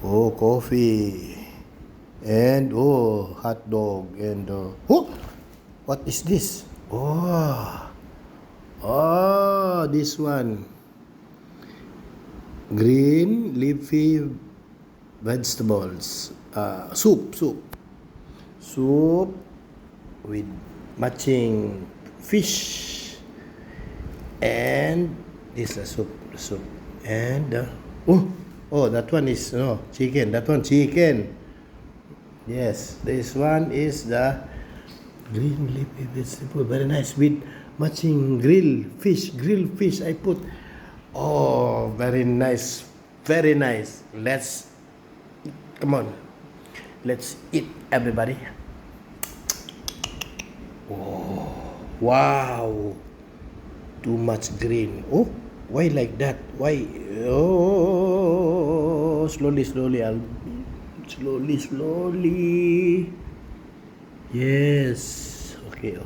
Oh, coffee. And oh, hot dog. And oh, what is this? Oh, this one. Green leafy vegetables. Soup with matching fish. And this is soup. And that one is chicken. That one chicken. Yes, this one is the green leafy vegetable. Very nice with matching grilled fish. I put. Oh, very nice. Very nice. Come on. Let's eat, everybody. Oh, wow. Too much green. Oh, why like that? Why? Oh, slowly. Slowly. Yes. Okay.